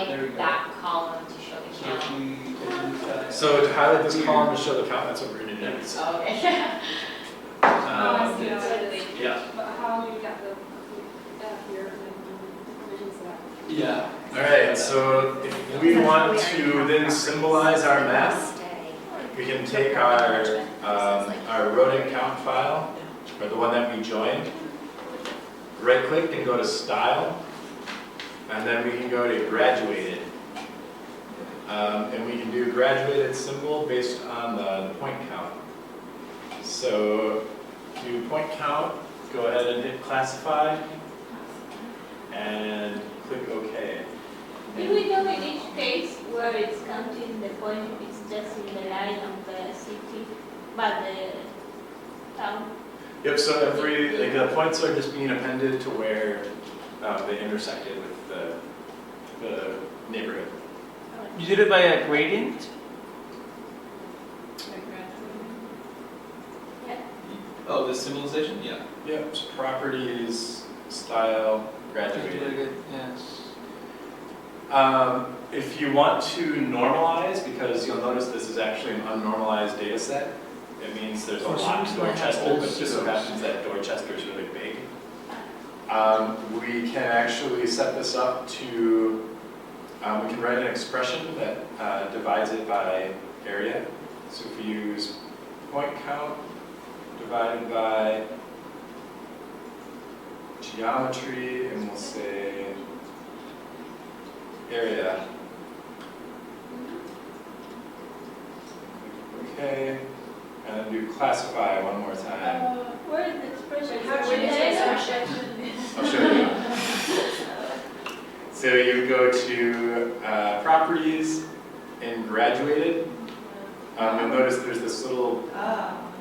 there we go. highlight that column to show the So count? if we identify. So to highlight this column to show the count, that's what we're gonna do next. Okay. Yeah. But how you got the, here, and then provisions of that? Yeah. All right, so if we want to then symbolize our map, we can take our rodent count file, or the one that we joined, right click and go to Style, and then we can go to Graduated. And we can do graduated symbol based on the point count. So do point count, go ahead and hit Classify, and click OK. Do we know in each case where it's counting the point, it's just in the line of the city, but the town? Yep, so every, like the points are just being appended to where they intersected with the neighborhood. You did it by a gradient? Oh, the symbolization, yeah. Yep, so properties, style, graduated. Yes. If you want to normalize, because you'll notice this is actually an unnormalized data set, it means there's a For lot some to reason I have Dorchester, all but it just so zeros. happens that Dorchester is really big. We can actually set this up to, we can write an expression that divides it by area. So if we use point count divided by geometry, and we'll say area. Okay, and then do classify one more time. Where is the expression? How should you I'll show you. So you go to properties and graduated. You'll notice there's this little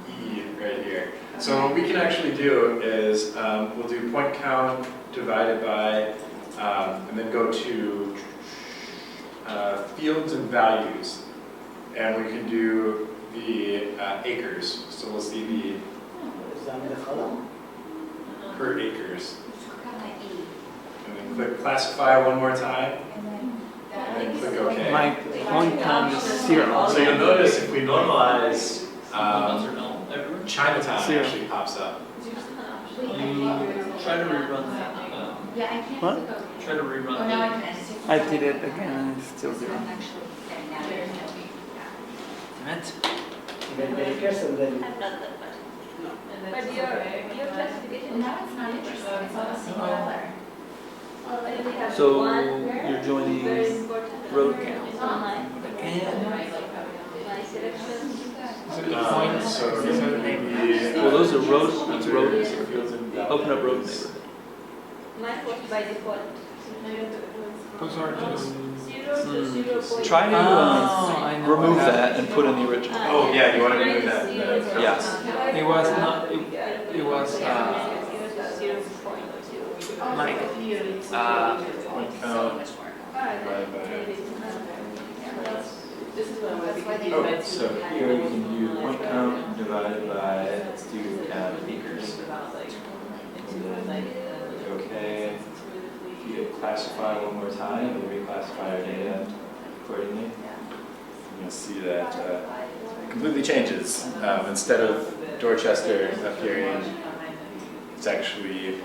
E right here. So what we can actually do is we'll do point count divided by, and then go to fields and values. And we can do the acres. So we'll see the Is that the column? per acres. Kind of E. And then click classify one more time, And then and then click OK. My point count is 0. So you'll notice if we normalize, Ones are null everywhere. Chinatown Zero. actually pops up. Wait, I You can't. try to rerun that. Yeah, I can't. What? Try to rerun Oh, now I the. can. I did it again and it's still So 0. I'm actually getting out of it. What? Then acres and then. I've got that, but. But Your classification. Now it's not interesting, it's all the same color. So you're joining Very important. road count. It's on my, And my selection. So these are maybe. Well, those are road- those are road- fields and open up road values. neighborhood. Mine was by default. Those are just. 0 to 0.5. Try to I know remove what that and put in the original. Oh, yeah, you want to remove that? Yes. It was not, it was, like, Point count divided by. This is what I want to be. Oh, so here we can do point count divided by, let's do acres. Okay. If you hit classify one more time, and reclassify our data accordingly, you'll see that it completely changes. Instead of Dorchester appearing, it's actually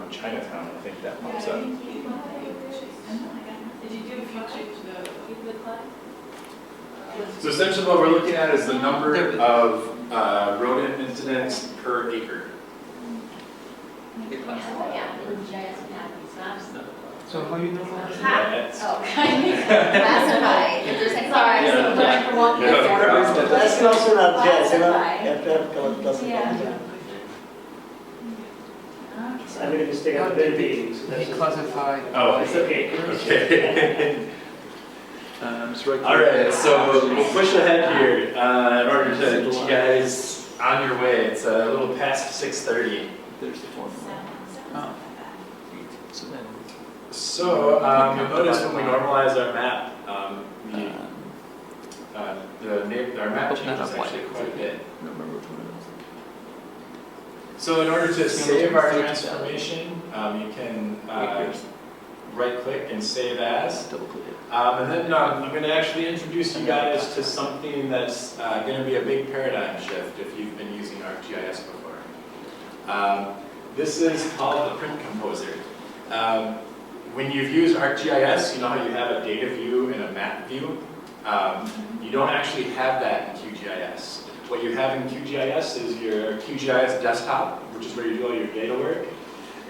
Chinatown, I think that pops up. Did you do if you change the class? So essentially what we're looking at is the number of rodent incidents per acre. Yeah, in GIS and have these maps. So how you know that? That's- Oh, classify, if there's any. Sorry, Yeah. so learn from one Yeah. person. That's also not jazz, you know, Classify. you have to have color classification. Ah. So I made a mistake at the very beginning, so that's. Declassified. Oh, It's okay. Okay. Just right All right, so we'll push ahead here in order to get you guys on your way. It's a little past 6:30. There's the formula. Oh. So then, So you'll notice when we normalize our map, our map But not changes a white. actually quite a bit. I don't remember which one it So in order to It's save our 30,000. transformation, you can is. right-click and save as. Double click it. And then I'm going to actually introduce you guys to something that's going to be a big paradigm shift if you've been using ArcGIS before. This is called the print composer. When you've used ArcGIS, you know how you have a data view and a map view? You don't actually have that in QGIS. What you have in QGIS is your QGIS desktop, which is where you do all your data work,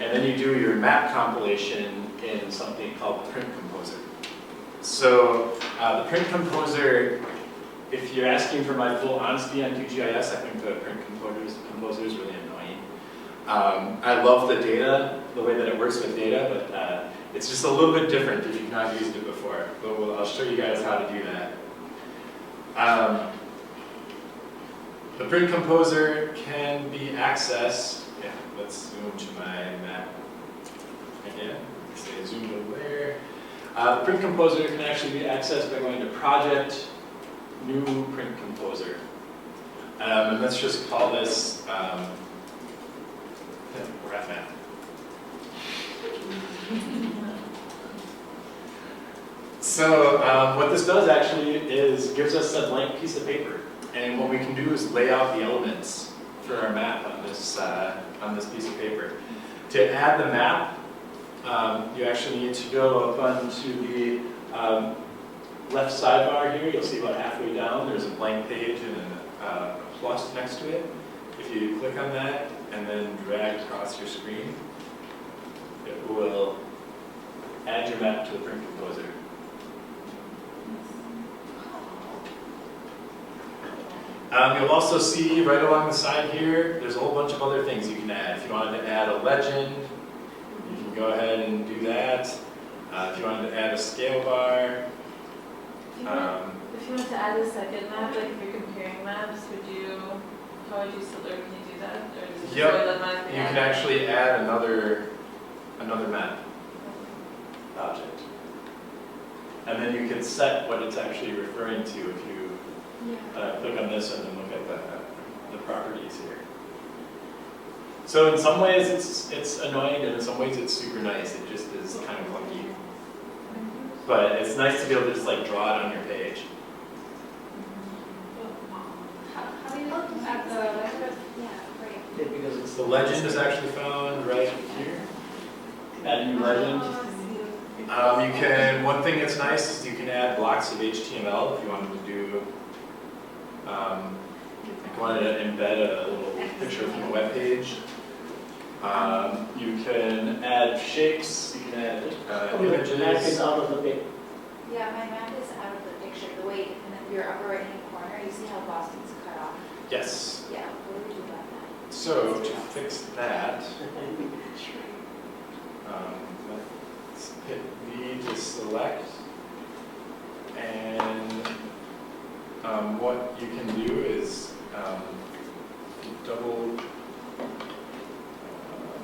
and then you do your map compilation in something called the print composer. So the print composer, if you're asking for my full honesty on QGIS, I think the print composer is really annoying. I love the data, the way that it works with data, but it's just a little bit different if you've not used it before. But I'll show you guys how to do that. The print composer can be accessed. Yeah, let's zoom to my map again. Say zoom over there. The print composer can actually be accessed by going to Project, New Print Composer. And let's just call this Graph Map. So what this does actually is gives us a blank piece of paper. And what we can do is lay out the elements for our map on this piece of paper. To add the map, you actually need to go up onto the left sidebar here. You'll see about halfway down there's a blank page and a plus next to it. If you click on that and then drag across your screen, it will add your map to the print composer. You'll also see right along the side here, there's a whole bunch of other things you can add. If you wanted to add a legend, you can go ahead and do that. If you wanted to add a scale bar. If you wanted to add a second map, like if you're comparing maps, how would you select, can you do that? Or does it just Yep. go to the map? You can actually add another map object. And then you can set what it's actually referring to if you click on this and then look at the properties here. So in some ways it's annoying and in some ways it's super nice. It just is kind of clunky. But it's nice to be able to just like draw it on your page. How do you look at the record? Yeah, great. Yeah, because it's The legend is actually found right here. Add new legend. One thing that's nice is you can add blocks of HTML if you wanted to do, if you wanted to embed a little picture from a web page. You can add shapes, you can add the map is images. out of the pic. Yeah, my map is out of the picture. The way in your upper right hand corner, you see how Boston's cut off? Yes. Yeah, what do we do about that? So to fix that, let's hit V to select. And what you can do is double,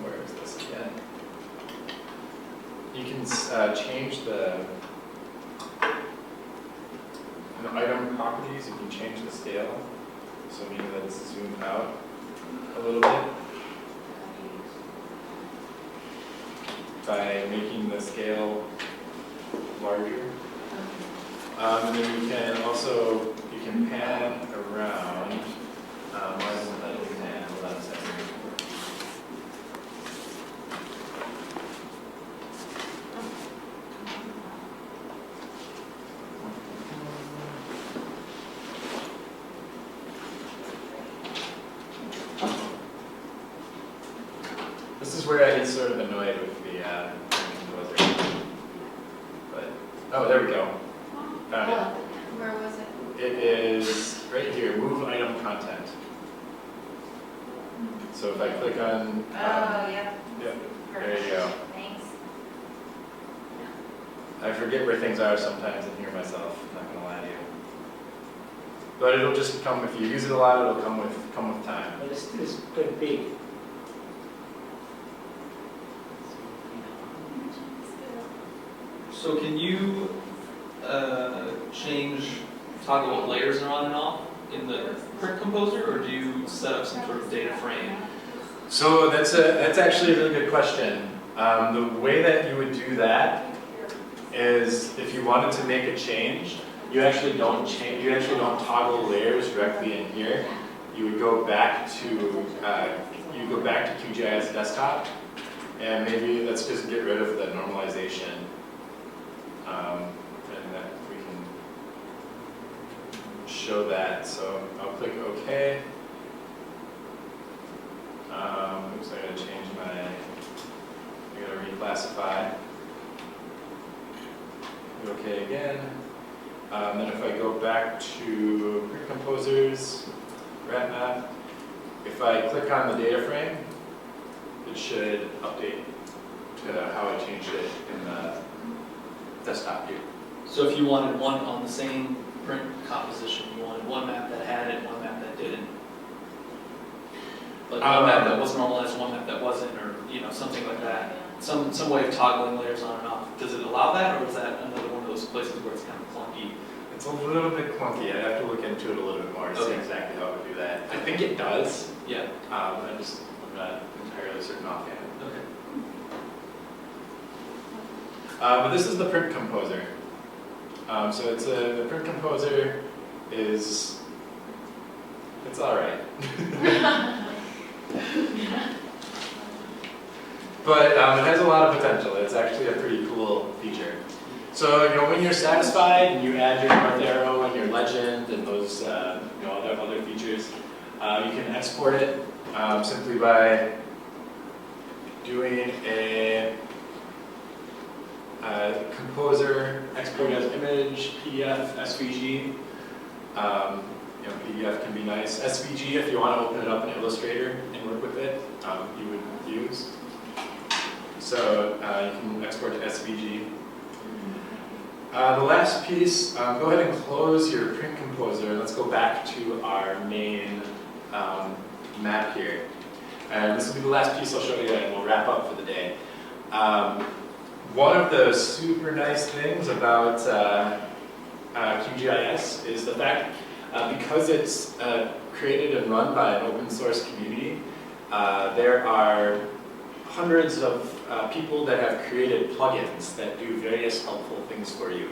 where is this again? You can change the item properties, you can change the scale, so maybe let's zoom out a little bit by making the scale larger. And then you can also, you can pan around, why isn't that a pan? Hold on a second. This is where I get sort of annoyed with the composer. But, oh, there we go. Found it. Where was it? It is right here, move item content. So if I click on, Oh, yeah. yeah, There you go. Thanks. I forget where things are sometimes and hear myself, not gonna lie to you. But it'll just come, if you use it a lot, it'll come with time. But it's still pretty big. So can you change, toggle what layers are on and off in the print composer, or do you set up some sort of data frame? So that's actually a really good question. The way that you would do that is if you wanted to make a change, you actually don't toggle layers directly in here. You would go back to QGIS desktop, and maybe let's just get rid of the normalization, and that we can show that. So I'll click OK. Oops, I gotta change I gotta reclassify. OK again. Then if I go back to Print Composers, Rat Map, if I click on the data frame, it should update to how I changed it in the desktop view. So if you wanted one on the same print composition, you wanted one map that had it, one map that didn't. Like one map that was normalized, one map that wasn't, or something like that. Some way of toggling layers on and off. Does it allow that, or is that another one of those places where it's kind of clunky? It's a little bit clunky. I'd have to look into it a little bit more to see Okay. exactly how it would do that. I think it does. Yeah. I'm not entirely certain offhand. Okay. But this is the Print Composer. So the Print Composer it's all right. But it has a lot of potential. It's actually a pretty cool feature. So when you're satisfied and you add your north arrow and your legend and those other features, you can export it simply by doing a composer export as image, PDF, SVG. PDF can be nice. SVG, if you want to open it up in Illustrator and work with it, you would use. So you can export to SVG. The last piece, go ahead and close your Print Composer. Let's go back to our main map here. And this will be the last piece I'll show you, and we'll wrap up for the day. One of the super nice things about QGIS is the fact, because it's created and run by an open source community, there are hundreds of people that have created plugins that do various helpful things for you.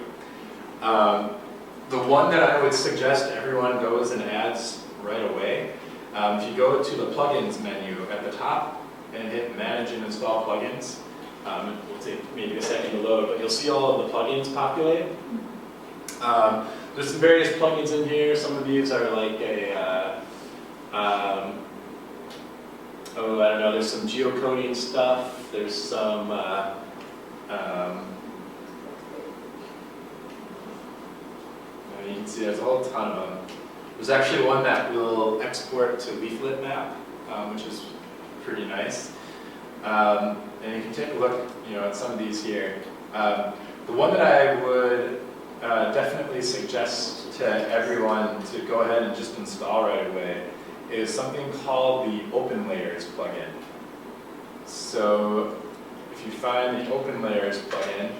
The one that I would suggest everyone goes and adds right away, if you go to the plugins menu at the top and hit manage and install plugins, it will take maybe a second to load, but you'll see all of the plugins populate. There's some various plugins in here. Some of these are like I don't know, there's some geocoding stuff, there's some, you can see there's a whole ton of them. There's actually one that will export to leaflet map, which is pretty nice. And you can take a look, at some of these here. The one that I would definitely suggest to everyone to go ahead and just install right away is something called the Open Layers plugin. So if you find the Open Layers plugin,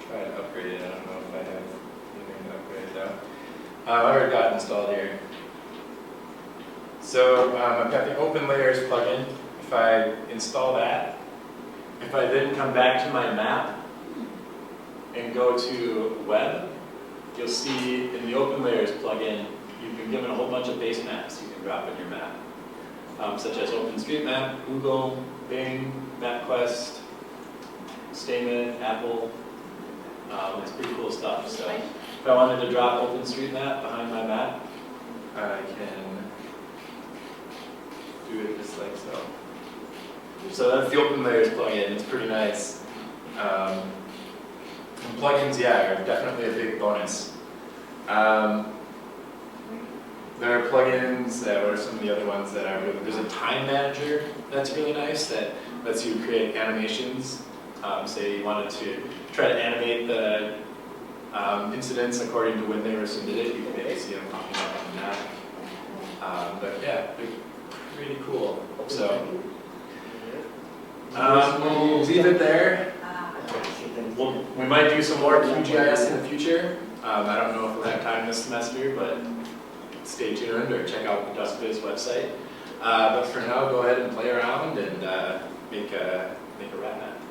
try to upgrade it. I don't know if I have anything to upgrade though. I already got it installed here. So I've got the Open Layers plugin. If I install that, if I then come back to my map and go to Web, you'll see in the Open Layers plugin, you've been given a whole bunch of base maps you can drop in your map, such as OpenStreetMap, Google, Bing, MapQuest, Stamen, Apple. It's pretty cool stuff. So if I wanted to drop OpenStreetMap behind my map, I can do it just like so. So that's the Open Layers plugin. It's pretty nice. And plugins, yeah, are definitely a big bonus. there are plugins, what are some of the other ones that are really, there's a time manager that's really nice that lets you create animations. Say you wanted to try to animate the incidents according to when they were submitted, you can maybe see them popping up on the map. But yeah, pretty cool. So we'll leave it there. We might do some more QGIS in the future. I don't know if we'll have time this semester, but stay tuned or check out the DUSPviz website. But for now, go ahead and play around and make a rat map.